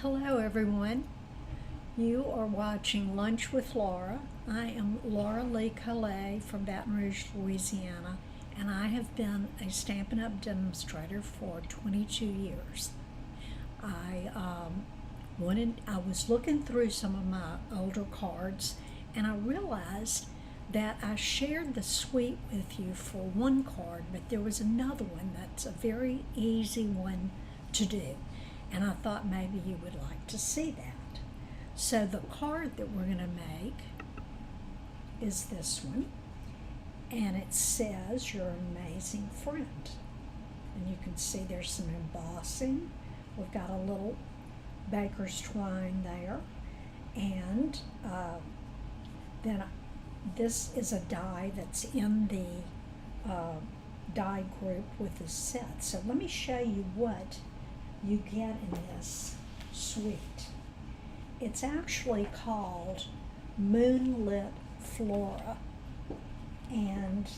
Hello, everyone. You are watching Lunch with Laura. I am Laura Lee Calais from Baton Rouge, Louisiana, and I have been a Stampin' Up! Demonstrator for 22 years. I was looking through some of my older cards, and I realized that I shared the suite with you for one card, but there was another one that's a very easy one to do, and I thought maybe you would like to see that. So the card that we're going to make is this one, and it says your amazing friend. And you can see there's some embossing. We've got a little baker's twine there, and then this is a die that's in the die group with the set. So let me show you what you get in this suite. It's actually called Moonlit Flora, and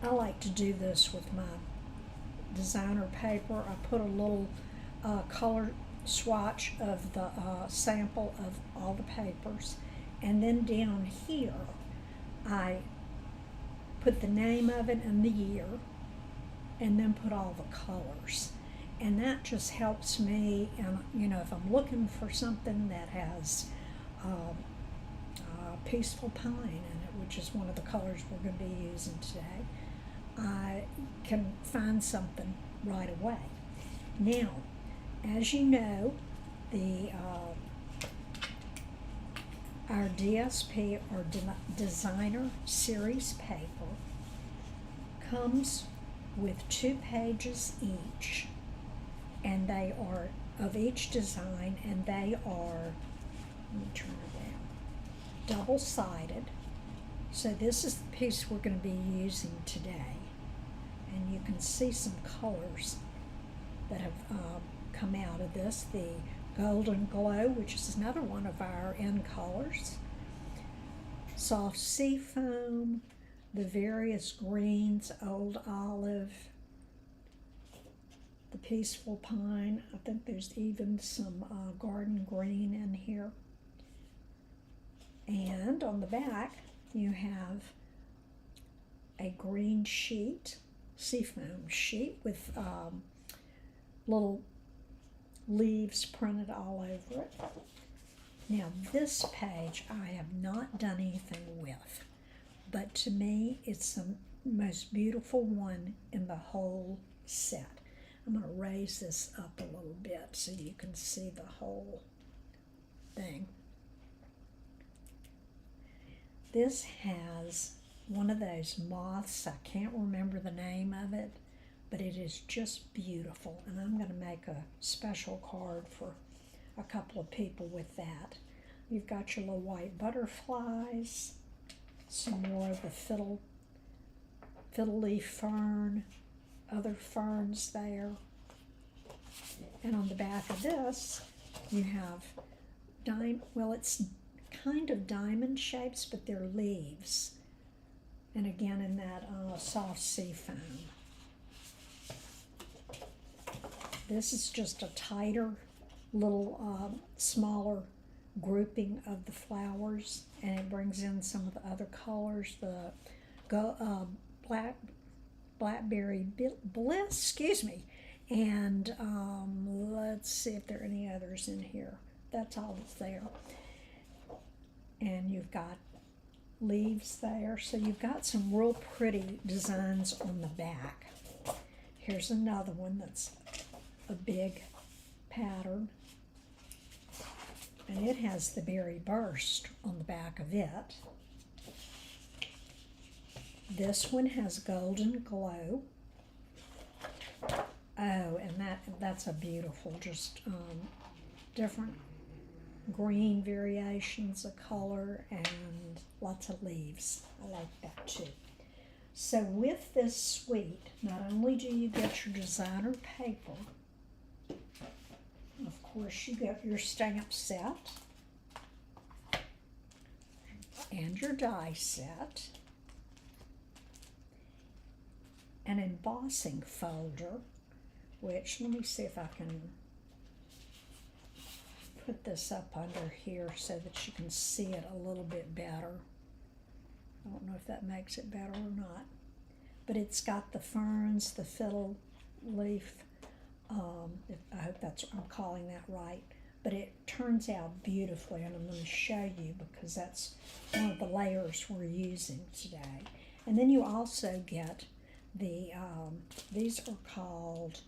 I like to do this with my designer paper. I put a little color swatch of the sample of all the papers, and then down here I put the name of it and the year, and then put all the colors. And that just helps me, and if I'm looking for something that has peaceful pine in it, which is one of the colors we're going to be using today, I can find something right away. Now, as you know, the our DSP, or Designer Series paper, comes with 2 pages each, and they are of each design, and they are, let me turn it down, double-sided. So this is the piece we're going to be using today, and you can see some colors that have come out of this. The Golden Glow, which is another one of our end colors, soft sea foam, the various greens, old olive, the peaceful pine. I think there's even some garden green in here. And on the back, you have a green sheet, seafoam sheet, with little leaves printed all over it. Now, this page I have not done anything with, but to me it's the most beautiful one in the whole set. I'm going to raise this up a little bit so you can see the whole thing. This has one of those moths. I can't remember the name of it, but it is just beautiful, and I'm going to make a special card for a couple of people with that. You've got your little white butterflies, some more of the fiddle leaf fern, other ferns there. And on the back of this, you have it's kind of diamond shapes, but they're leaves. And again, in that soft sea foam. This is just a tighter, little smaller grouping of the flowers, and it brings in some of the other colors. The blackberry bliss, excuse me, and let's see if there are any others in here. That's all that's there. And you've got leaves there, so you've got some real pretty designs on the back. Here's another one that's a big pattern, and it has the berry burst on the back of it. This one has Golden Glow. Oh, and that's a beautiful, just different green variations of color and lots of leaves. I like that too. So with this suite, not only do you get your designer paper, of course you get your stamp set and your die set, an embossing folder, which, let me see if I can put this up under here so that you can see it a little bit better. I don't know if that makes it better or not. But it's got the ferns, the fiddle leaf. I hope I'm calling that right. But it turns out beautifully, and I'm going to show you because that's one of the layers we're using today. And then you also get the, these are called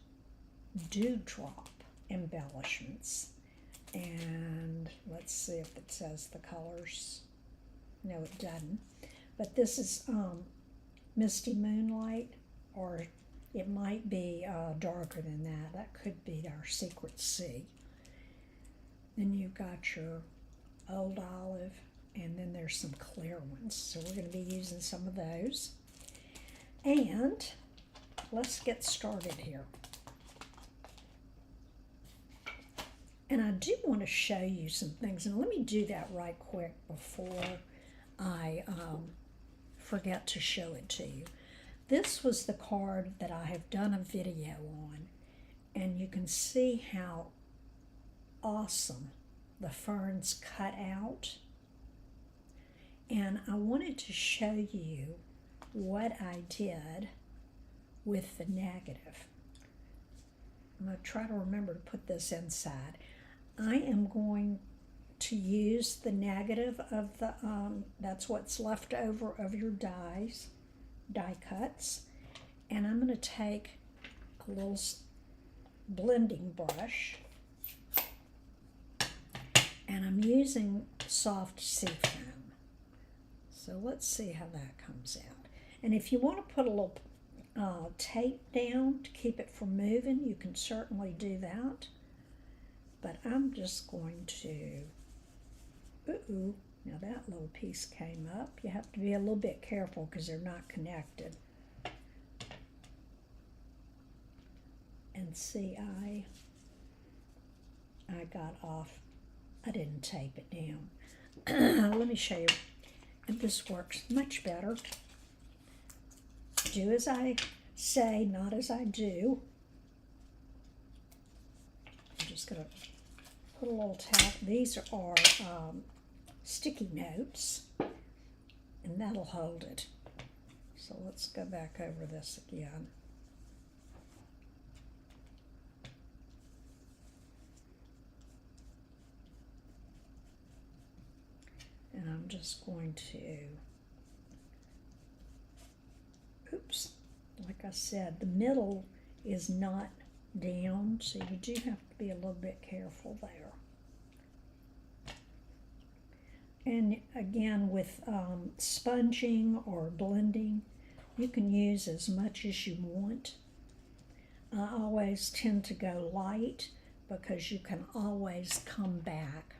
dewdrop embellishments. And let's see if it says the colors. No, it doesn't. But this is Misty Moonlight, or it might be darker than that. That could be our Secret Sea. Then you've got your Old Olive, and then there's some clear ones. So we're going to be using some of those. And let's get started here. And I do want to show you some things, and let me do that right quick before I forget to show it to you. This was the card that I have done a video on, and you can see how awesome the ferns cut out. And I wanted to show you what I did with the negative. I'm going to try to remember to put this inside. I am going to use the negative of the, that's what's left over of your die cuts. And I'm going to take a little blending brush, and I'm using soft sea foam. So let's see how that comes out. And if you want to put a little tape down to keep it from moving, you can certainly do that. But I'm just going to, now that little piece came up. You have to be a little bit careful because they're not connected. And see, I got off, I didn't tape it down. Let me show you, and this works much better. Do as I say, not as I do. I'm just going to put a little tap. These are sticky notes, and that'll hold it. So let's go back over this again. And I'm just going to, oops, like I said, the middle is not down, so you do have to be a little bit careful there. And again, with sponging or blending, you can use as much as you want. I always tend to go light because you can always come back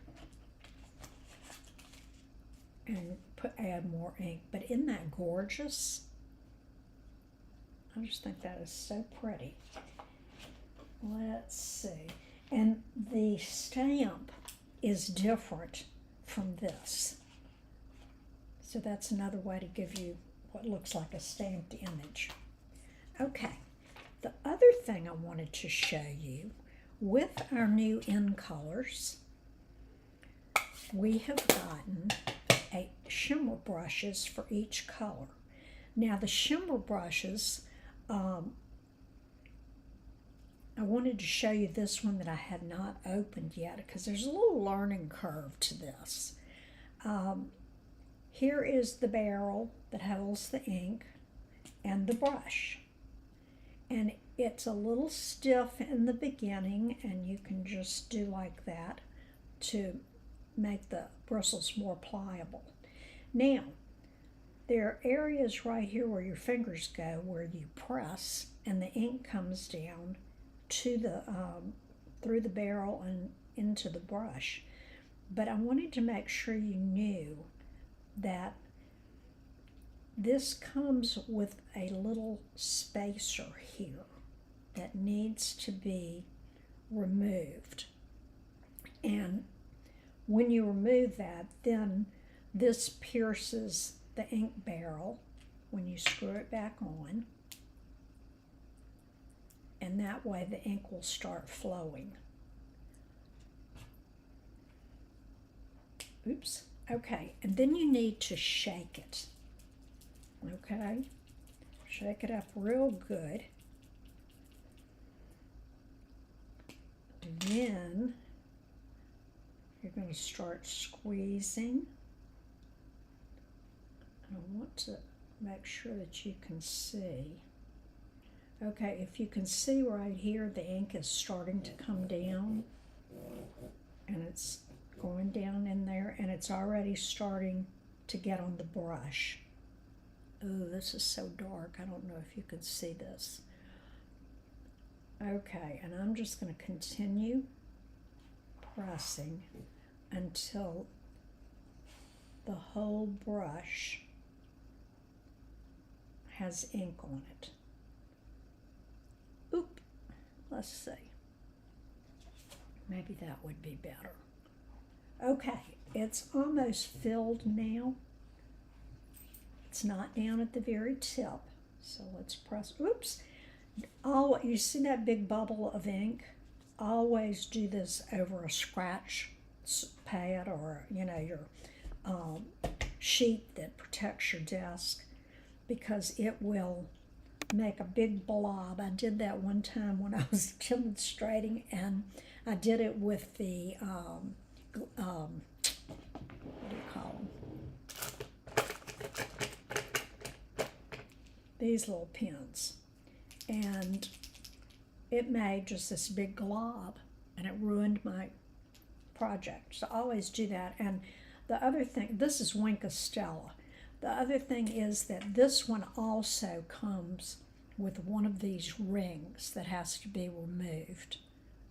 and add more ink. But isn't that gorgeous? I just think that is so pretty. Let's see. And the stamp is different from this. So that's another way to give you what looks like a stamped image. Okay, the other thing I wanted to show you, with our new in colors, we have gotten shimmer brushes for each color. Now the shimmer brushes, I wanted to show you this one that I had not opened yet because there's a little learning curve to this. Here is the barrel that holds the ink and the brush. And it's a little stiff in the beginning, and you can just do like that to make the bristles more pliable. Now, there are areas right here where your fingers go where you press and the ink comes down to the through the barrel and into the brush. But I wanted to make sure you knew that this comes with a little spacer here that needs to be removed. And when you remove that, then this pierces the ink barrel when you screw it back on, and that way the ink will start flowing. Oops. Okay, and then you need to shake it. Okay, shake it up real good. And then you're going to start squeezing. And I want to make sure that you can see. Okay, if you can see right here, the ink is starting to come down, and it's going down in there, and it's already starting to get on the brush. Oh, this is so dark. I don't know if you can see this. Okay, and I'm just going to continue pressing until the whole brush has ink on it. Oop, let's see. Maybe that would be better. Okay, it's almost filled now. It's not down at the very tip, so let's press. Oops. You see that big bubble of ink? Always do this over a scratch pad or your sheet that protects your desk, because it will make a big blob. I did that one time when I was demonstrating, and I did it with the what do you call them? These little pins. And it made just this big glob, and it ruined my project. So I always do that. And the other thing, this is Winka Stella. The other thing is that this one also comes with one of these rings that has to be removed.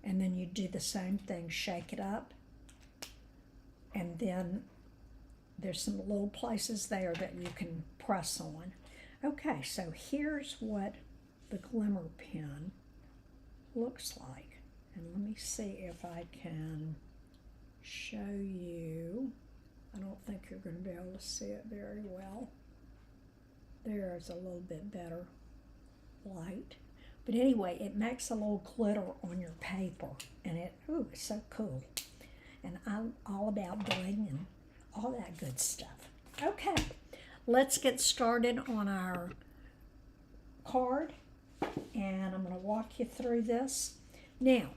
And then you do the same thing, shake it up, and then there's some little places there that you can press on. Okay, so here's what the glimmer pen looks like. And let me see if I can show you. I don't think you're going to be able to see it very well. There's a little bit better light. But anyway, it makes a little glitter on your paper, and it's so cool. And I'm all about bling and all that good stuff. Okay, let's get started on our card, and I'm going to walk you through this. Now,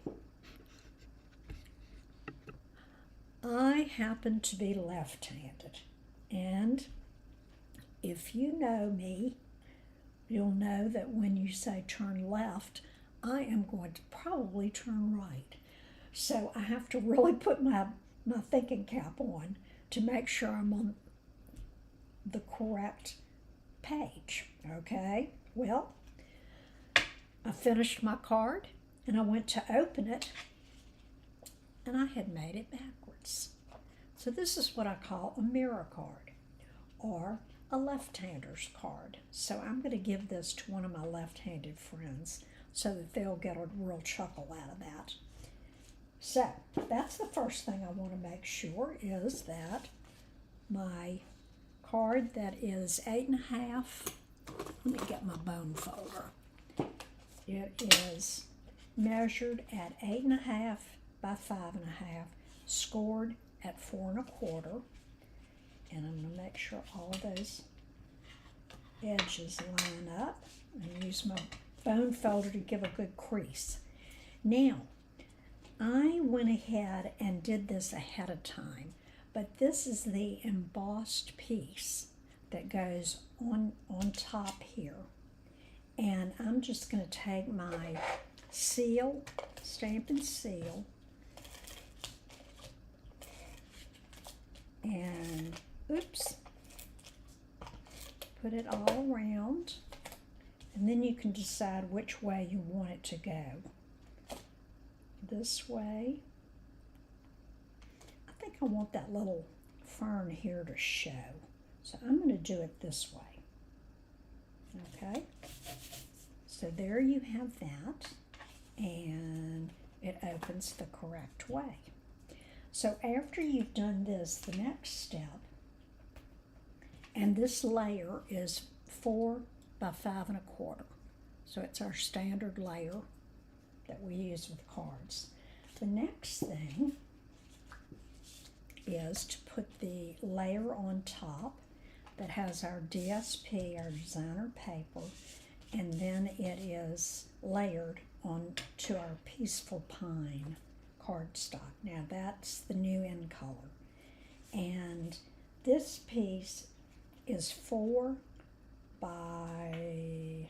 I happen to be left-handed, and if you know me, you'll know that when you say turn left, I am going to probably turn right. So I have to really put my thinking cap on to make sure I'm on the correct page, okay? Well, I finished my card, and I went to open it, and I had made it backwards. So this is what I call a mirror card, or a left-hander's card. So I'm going to give this to one of my left-handed friends so that they'll get a real chuckle out of that. So that's the first thing I want to make sure is that my card that is 8.5, let me get my bone folder. It is measured at 8.5 by 5.5, scored at 4 1/4, and I'm going to make sure all those edges line up and use my bone folder to give a good crease. Now, I went ahead and did this ahead of time, but this is the embossed piece that goes on top here. And I'm just going to take my seal, stamp and seal, and oops, put it all around, and then you can decide which way you want it to go. This way. I think I want that little fern here to show, so I'm going to do it this way. Okay, so there you have that, and it opens the correct way. So after you've done this, the next step, and this layer is 4 by 5 1/4, so it's our standard layer that we use with cards. The next thing is to put the layer on top that has our DSP, our designer paper, and then it is layered onto our Peaceful Pine cardstock. Now that's the new in color. And this piece is 4 by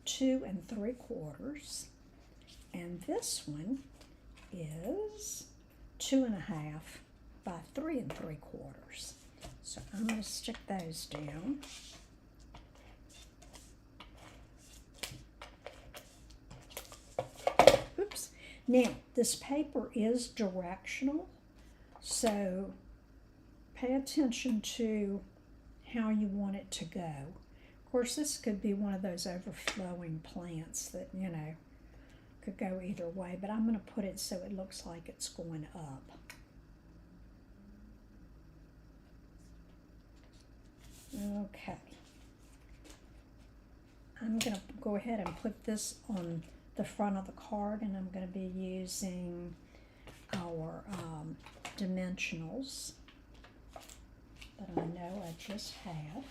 2 3/4, and this one is 2 1/2 by 3 3/4. So I'm going to stick those down. Oops. Now this paper is directional, so pay attention to how you want it to go. Of course, this could be one of those overflowing plants that, you know, could go either way, but I'm going to put it so it looks like it's going up. Okay. I'm going to go ahead and put this on the front of the card, and I'm going to be using our dimensionals that I know I just had.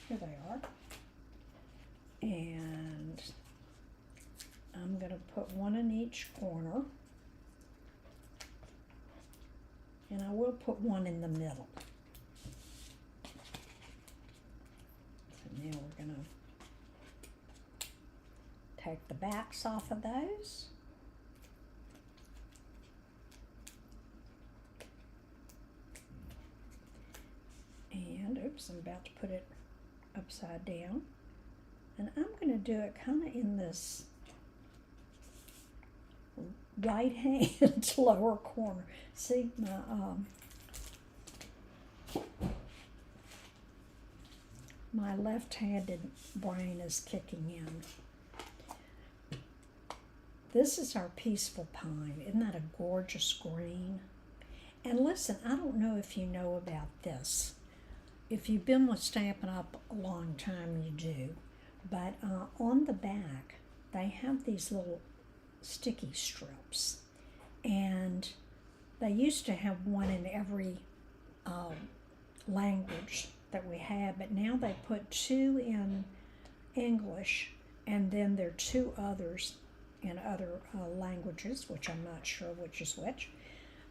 Here they are. And I'm going to put one in each corner, and I will put one in the middle. So now we're going to take the backs off of those. And oops, I'm about to put it upside down. And I'm going to do it kind of in this right hand lower corner. See, my left-handed brain is kicking in. This is our Peaceful Pine. Isn't that a gorgeous green? And listen, I don't know if you know about this. If you've been with Stampin' Up! A long time, you do. But on the back, they have these little sticky strips. And they used to have one in every language that we had, but now they put 2 in English, and then there are 2 others in other languages, which I'm not sure which is which.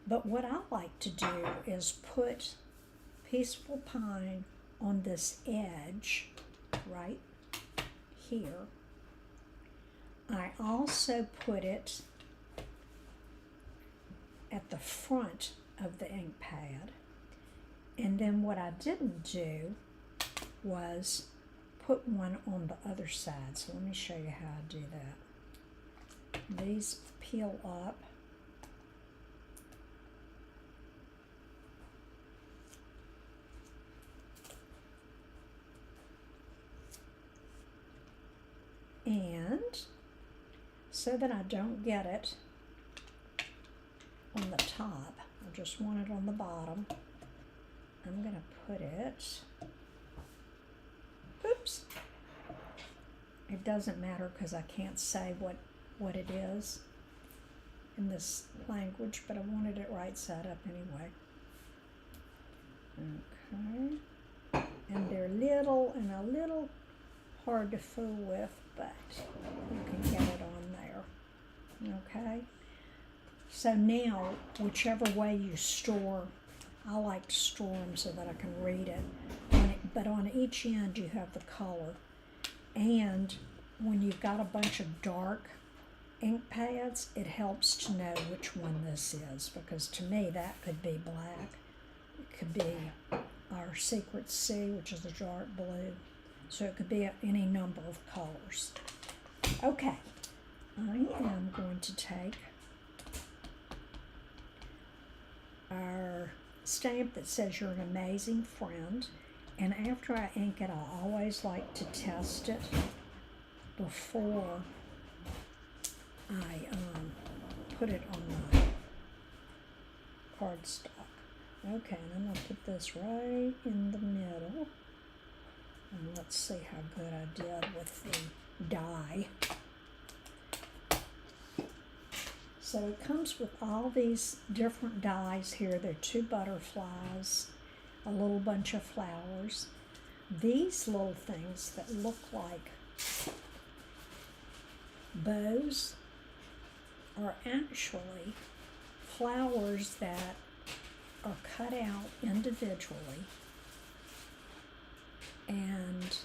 But what I like to do is put Peaceful Pine on this edge right here. I also put it at the front of the ink pad, and then what I didn't do was put one on the other side. So let me show you how I do that. These peel up. And so that I don't get it on the top, I just want it on the bottom, I'm going to put it, oops, it doesn't matter because I can't say what it is in this language, but I wanted it right side up anyway. Okay, and they're little and a little hard to fool with, but you can get it on there. Okay, so now whichever way you store, I like to store them so that I can read it. But on each end you have the color, and when you've got a bunch of dark ink pads, it helps to know which one this is, because to me that could be black, it could be our Secret C, which is a dark blue. So it could be any number of colors. Okay, I am going to take our stamp that says you're an amazing friend, and after I ink it, I always like to test it before I put it on my cardstock. Okay, and I'm going to put this right in the middle. And let's see how good I did with the die. So it comes with all these different dies here. There are 2 butterflies, a little bunch of flowers. These little things that look like bows are actually flowers that are cut out individually, and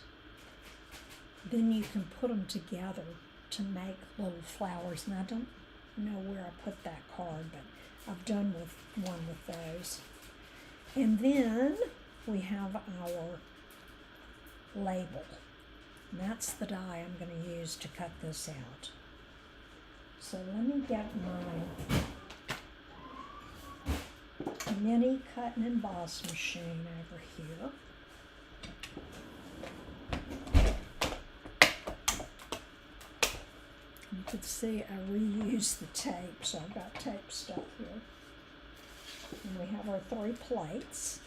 then you can put them together to make little flowers. And I don't know where I put that card, but I've done with one with those. And then we have our label. And that's the die I'm going to use to cut this out. So let me get my mini cut and emboss machine over here. You can see I reused the tape, so I've got tape stuck here. And we have our 3 plates.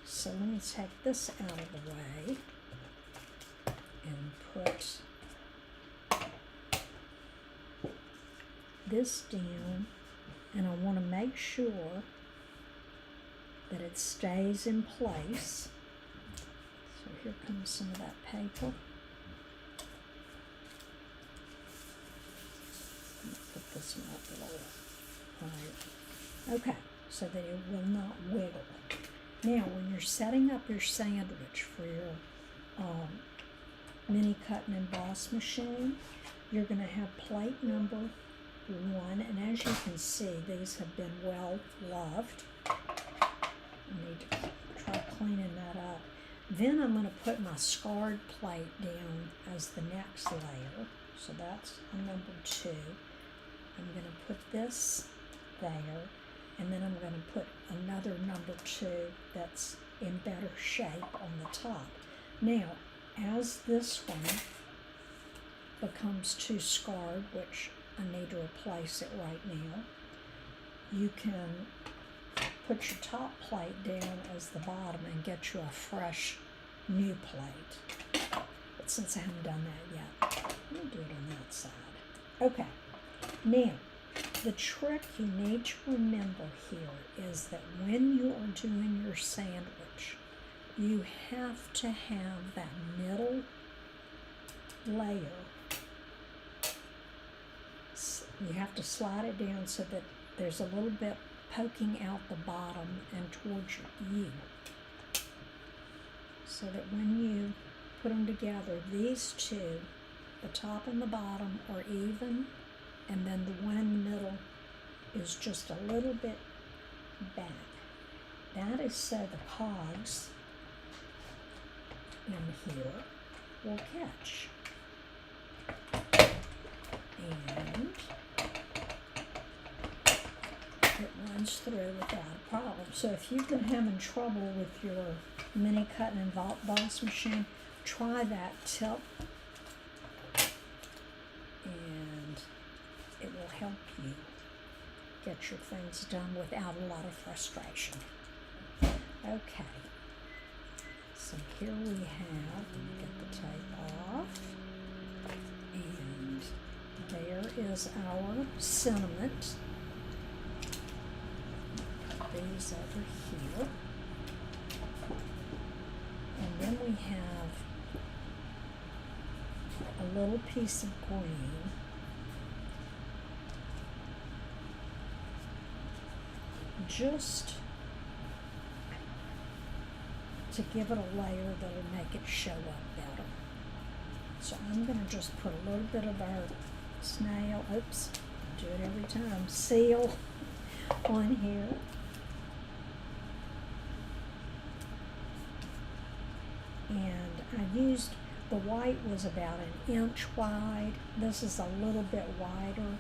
So let me take this out of the way and put this down, and I want to make sure that it stays in place. So here comes some of that paper. Put this one up a little higher. Okay, so that it will not wiggle. Now, when you're setting up your sandwich for your mini cut and emboss machine, you're going to have plate number 1, and as you can see, these have been well loved. I need to try cleaning that up. Then I'm going to put my scarred plate down as the next layer. So that's a number 2. I'm going to put this there, and then I'm going to put another number 2 that's in better shape on the top. Now, as this one becomes too scarred, which I need to replace it right now, you can put your top plate down as the bottom and get you a fresh new plate. But since I haven't done that yet, let me do it on that side. Okay, now the trick you need to remember here is that when you are doing your sandwich, you have to have that middle layer. You have to slide it down so that there's a little bit poking out the bottom and towards you. So that when you put them together, these 2, the top and the bottom, are even, and then the one in the middle is just a little bit back. That is so the cogs in here will catch. And it runs through without a problem. So if you've been having trouble with your mini cut and emboss machine, try that tip, and it will help you get your things done without a lot of frustration. Okay, so here we have, let me get the tape off, and there is our sentiment. Put these over here. And then we have a little piece of green. Just to give it a layer that'll make it show up better. So I'm going to just put a little bit of our snail, oops, I do it every time, seal on here. And I used, the white was about an inch wide. This is a little bit wider.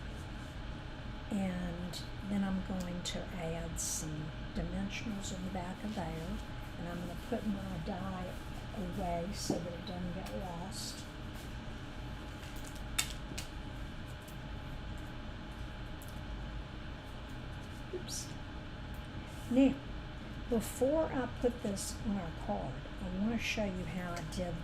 And then I'm going to add some dimensionals in the back of there. And I'm going to put my die away so that it doesn't get lost. Oops. Now, before I put this on our card, I want to show you how I did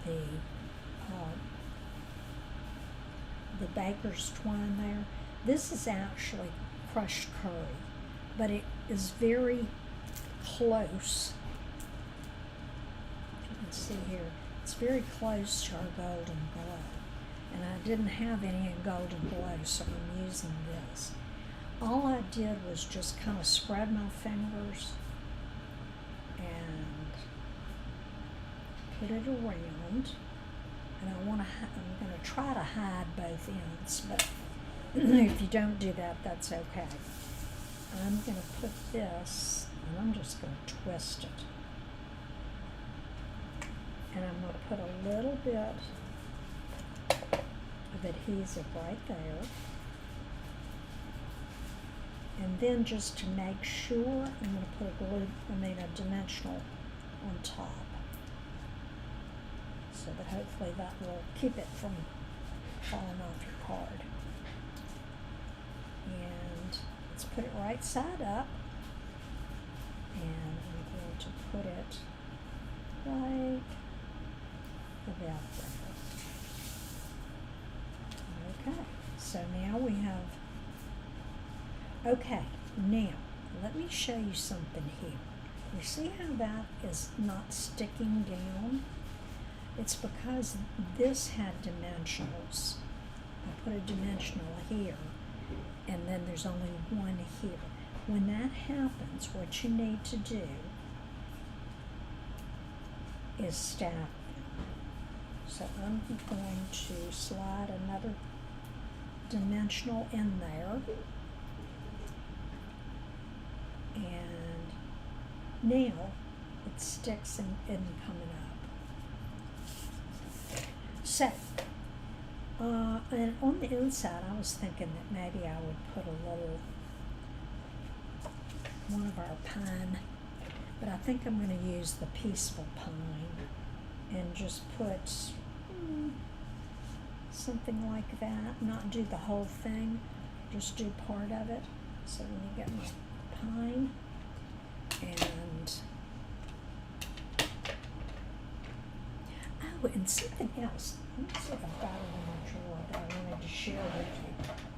the baker's twine there. This is actually crushed curry, but it is very close. You can see here, it's very close to our golden glow. And I didn't have any in golden glow, so I'm using this. All I did was just kind of spread my fingers and put it around. And I'm going to try to hide both ends, but if you don't do that, that's okay. I'm going to put this, and I'm just going to twist it. And I'm going to put a little bit of adhesive right there. And then just to make sure, I'm going to put a dimensional on top. So that hopefully that will keep it from falling off your card. And let's put it right side up. And I'm going to put it right about there. Okay, so now we have, okay, now let me show you something here. You see how that is not sticking down? It's because this had dimensionals. I put a dimensional here, and then there's only one here. When that happens, what you need to do is stack them. So I'm going to slide another dimensional in there. And now it sticks and coming up. So, and on the inside, I was thinking that maybe I would put one of our pine, but I think I'm going to use the peaceful pine and just put something like that, not do the whole thing, just do part of it. So let me get my pine and and something else. Let me see if I've got it in my drawer that I wanted to share with you.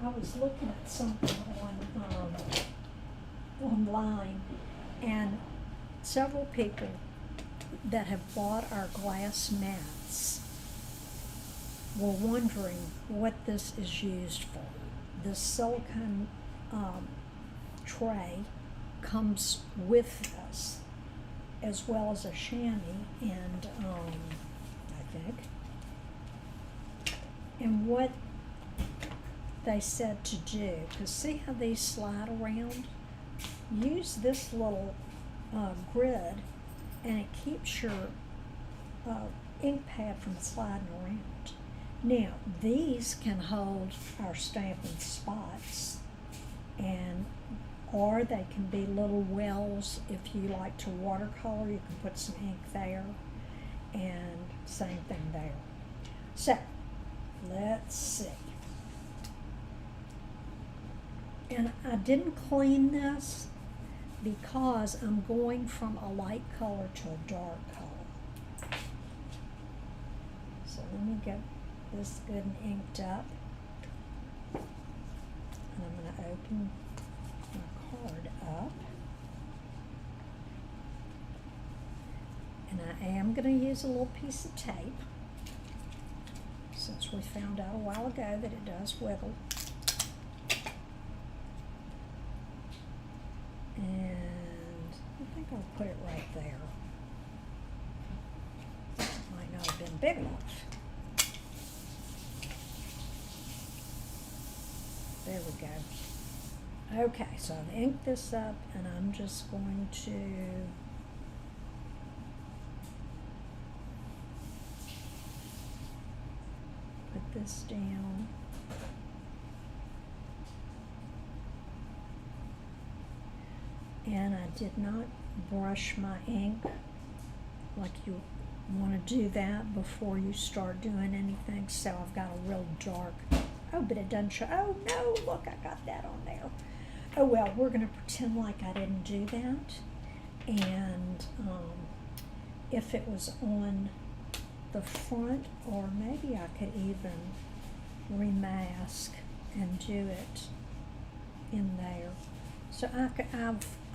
I was looking at something online, and several people that have bought our glass mats were wondering what this is used for. The silicone tray comes with this, as well as a chamois and I think. And what they said to do, because see how these slide around? Use this little grid, and it keeps your ink pad from sliding around. Now, these can hold our stamping spots, or they can be little wells. If you like to watercolor, you can put some ink there, and same thing there. So, let's see. And I didn't clean this because I'm going from a light color to a dark color. So let me get this good and inked up. And I'm going to open my card up. And I am going to use a little piece of tape, since we found out a while ago that it does wiggle. And I think I'll put it right there. Might not have been big enough. There we go. Okay, so I've inked this up, and I'm just going to put this down. And I did not brush my ink, like you want to do that before you start doing anything. So I've got a real dark, oh, but it doesn't show, oh no, look, I got that on there. Oh well, we're going to pretend like I didn't do that. And if it was on the front, or maybe I could even remask and do it in there. So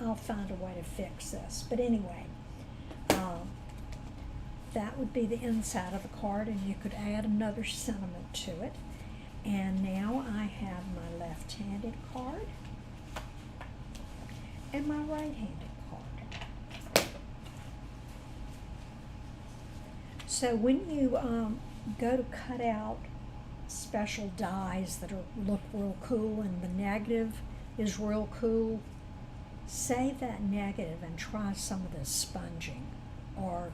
I'll find a way to fix this. But anyway, that would be the inside of the card, and you could add another sentiment to it. And now I have my left-handed card and my right-handed card. So when you go to cut out special dies that look real cool and the negative is real cool, save that negative and try some of this sponging, or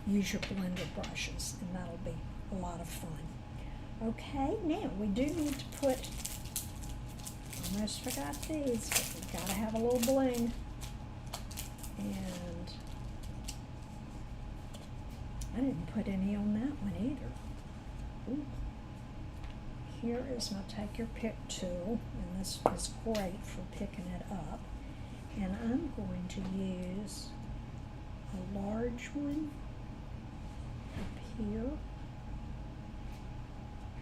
use your blender brushes, and that'll be a lot of fun. Okay, now we do need to put, almost forgot these, but we've got to have a little bling. And I didn't put any on that one either. Ooh. Here is my take your pick tool, and this is great for picking it up. And I'm going to use a large one up here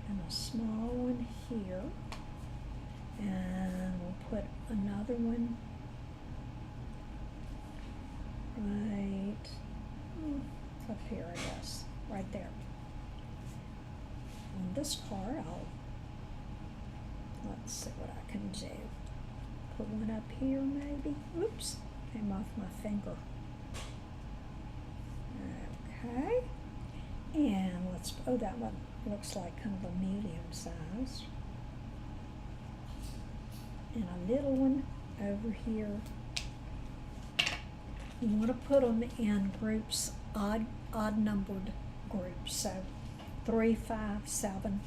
and a small one here, and we'll put another one right up here, I guess, right there. On this card, let's see what I can do. Put one up here maybe. Oops, came off my finger. Okay, and that one looks like kind of a medium size. And a little one over here. You want to put them in groups, odd numbered groups, so 3, 5, 7,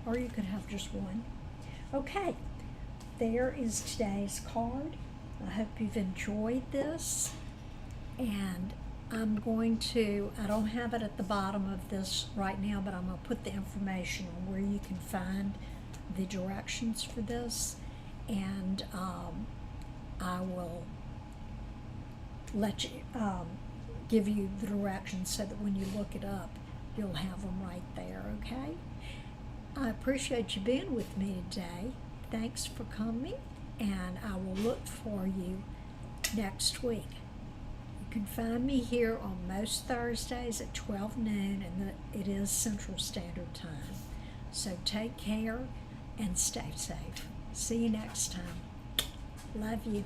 or you could have just one. Okay, there is today's card. I hope you've enjoyed this, and I don't have it at the bottom of this right now, but I'm going to put the information on where you can find the directions for this, and I will let you give you the directions so that when you look it up, you'll have them right there, okay? I appreciate you being with me today. Thanks for coming, and I will look for you next week. You can find me here on most Thursdays at 12 noon, and it is Central Standard Time. So take care and stay safe. See you next time. Love you.